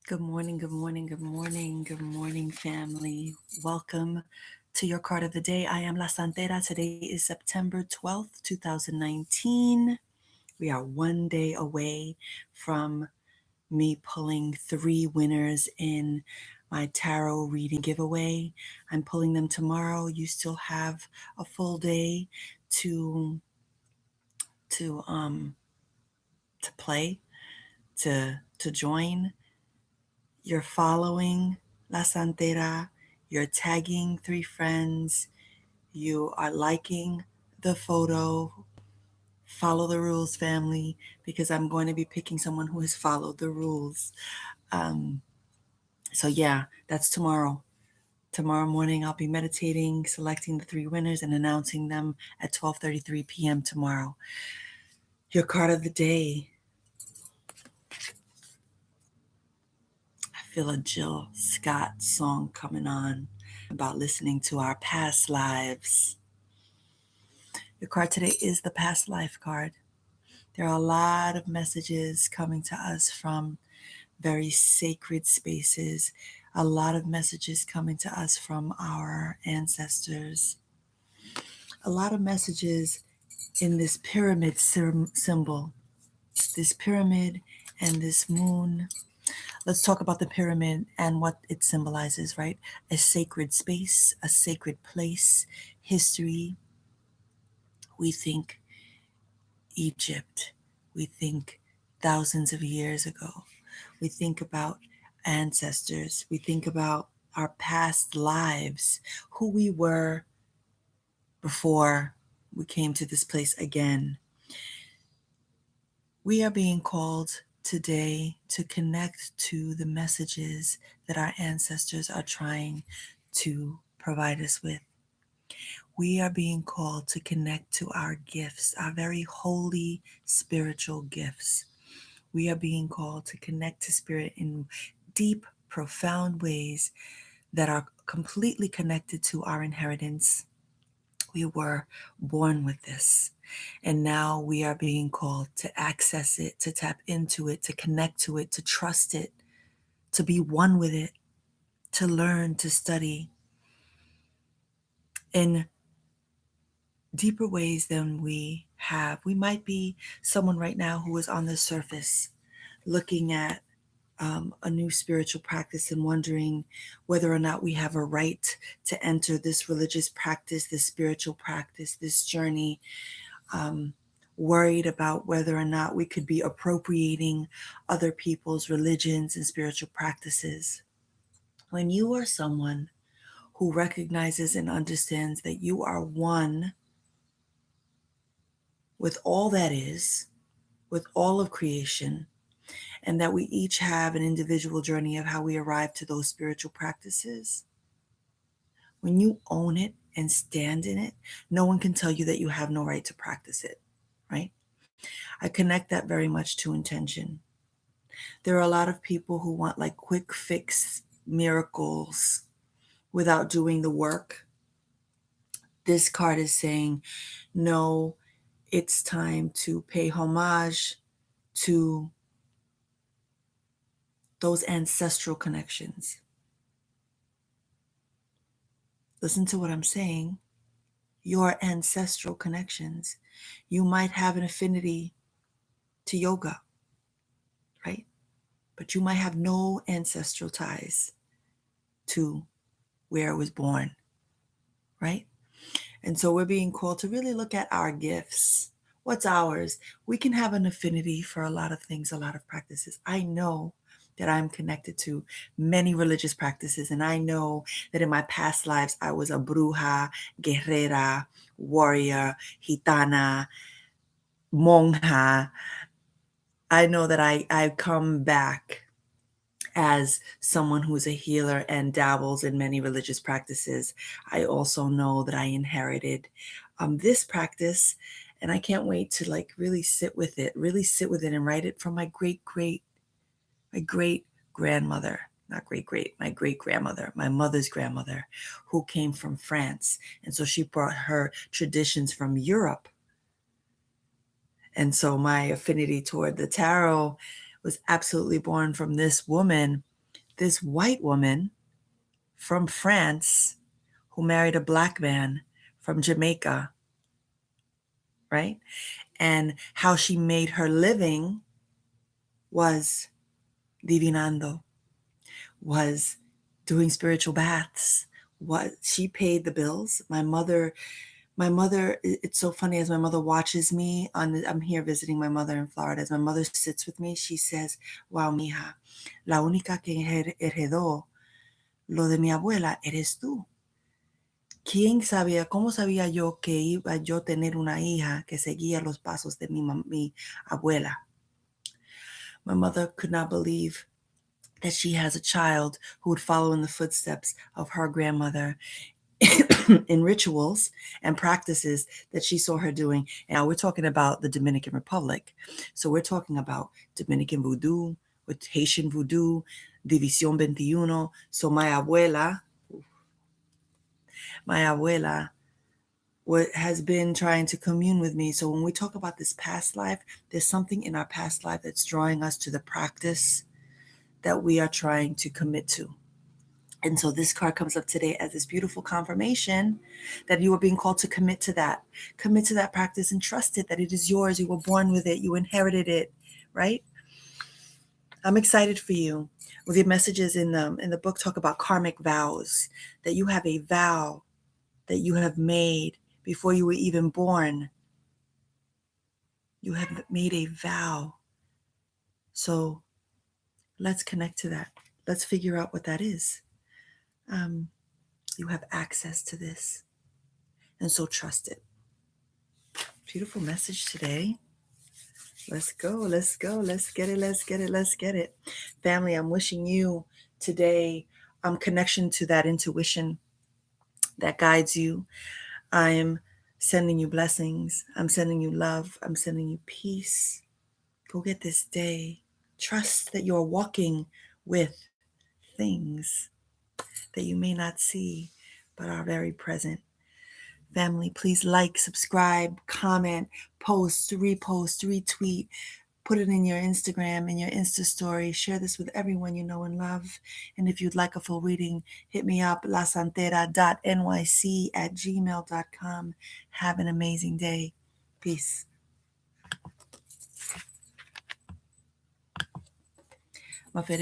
Good morning, good morning, good morning, good morning, family. Welcome to your card of the day. I am La Santera. Today is September 12th, 2019. We are one day away from me pulling 3 winners in my tarot reading giveaway. I'm pulling them tomorrow. You still have a full day to to um to play, to join. You're following La Santera, you're tagging 3 friends, you are liking the photo. Follow the rules, family, because I'm going to be picking someone who has followed the rules. Um, so, yeah, that's tomorrow. Tomorrow morning, I'll be meditating, selecting the 3 winners, and announcing them at 12:33 p.m. tomorrow. Your card of the day. I feel a Jill Scott song coming on about listening to our past lives. Your card today is the past life card. There are a lot of messages coming to us from very sacred spaces, a lot of messages coming to us from our ancestors, a lot of messages in this pyramid symbol, this pyramid and this moon. Let's talk about the pyramid and what it symbolizes, right? A sacred space, a sacred place, history. We think Egypt. We think thousands of years ago. We think about ancestors. We think about our past lives, who we were before we came to this place again. We are being called today to connect to the messages that our ancestors are trying to provide us with. We are being called to connect to our gifts, our very holy spiritual gifts. We are being called to connect to spirit in deep, profound ways that are completely connected to our inheritance. We were born with this. And now we are being called to access it, to tap into it, to connect to it, to trust it, to be one with it, to learn, to study in deeper ways than we have. We might be someone right now who is on the surface looking at a new spiritual practice and wondering whether or not we have a right to enter this religious practice, this spiritual practice, this journey, worried about whether or not we could be appropriating other people's religions and spiritual practices. When you are someone who recognizes and understands that you are one with all that is, with all of creation, and that we each have an individual journey of how we arrive to those spiritual practices. When you own it and stand in it, no one can tell you that you have no right to practice it, right? I connect that very much to intention. There are a lot of people who want like quick fix miracles without doing the work. This card is saying, no, it's time to pay homage to those ancestral connections. Listen to what I'm saying. Your ancestral connections. You might have an affinity to yoga, right? But you might have no ancestral ties to where it was born, right? And so we're being called to really look at our gifts. What's ours? We can have an affinity for a lot of things, a lot of practices. I know that I'm connected to many religious practices, and I know that in my past lives I was a bruja, guerrera, warrior, gitana, monja. I know that I come back as someone who's a healer and dabbles in many religious practices. I also know that I inherited this practice, and I can't wait to like really sit with it and write it from my great grandmother, not great, my great grandmother, my mother's grandmother, who came from France. And so she brought her traditions from Europe. And so my affinity toward the tarot was absolutely born from this woman this white woman from France who married a black man from Jamaica, right? And how she made her living was divinando, was doing spiritual baths. What she paid the bills. My mother, it's so funny, as my mother watches me I'm here visiting my mother in Florida. As my mother sits with me, she says, wow, mija, la única que heredó lo de mi abuela eres tú. ¿Cómo sabía yo que iba yo a tener una hija que seguía los pasos de mi abuela? My mother could not believe that she has a child who would follow in the footsteps of her grandmother in rituals and practices that she saw her doing. And now we're talking about the Dominican Republic. So we're talking about Dominican voodoo, with Haitian voodoo, División 21. So my abuela has been trying to commune with me. So when we talk about this past life, there's something in our past life that's drawing us to the practice that we are trying to commit to. And so this card comes up today as this beautiful confirmation that you are being called to commit to that practice, and trust it, that it is yours. You were born with it. You inherited it, right? I'm excited for you. Well, the messages in the book talk about karmic vows, that you have a vow that you have made before you were even born. You have made a vow. So let's connect to that. Let's figure out what that is. You have access to this. And so trust it. Beautiful message today. Let's go. Let's go. Let's get it. Let's get it. Let's get it. Family, I'm wishing you today connection to that intuition that guides you. I'm sending you blessings. I'm sending you love. I'm sending you peace. Go get this day. Trust that you're walking with things that you may not see, but are very present. Family, please like, subscribe, comment, post, repost, retweet, put it in your Instagram, in your Insta story. Share this with everyone you know and love. And if you'd like a full reading, hit me up, lasantera.nyc@gmail.com. Have an amazing day. Peace. Maferefun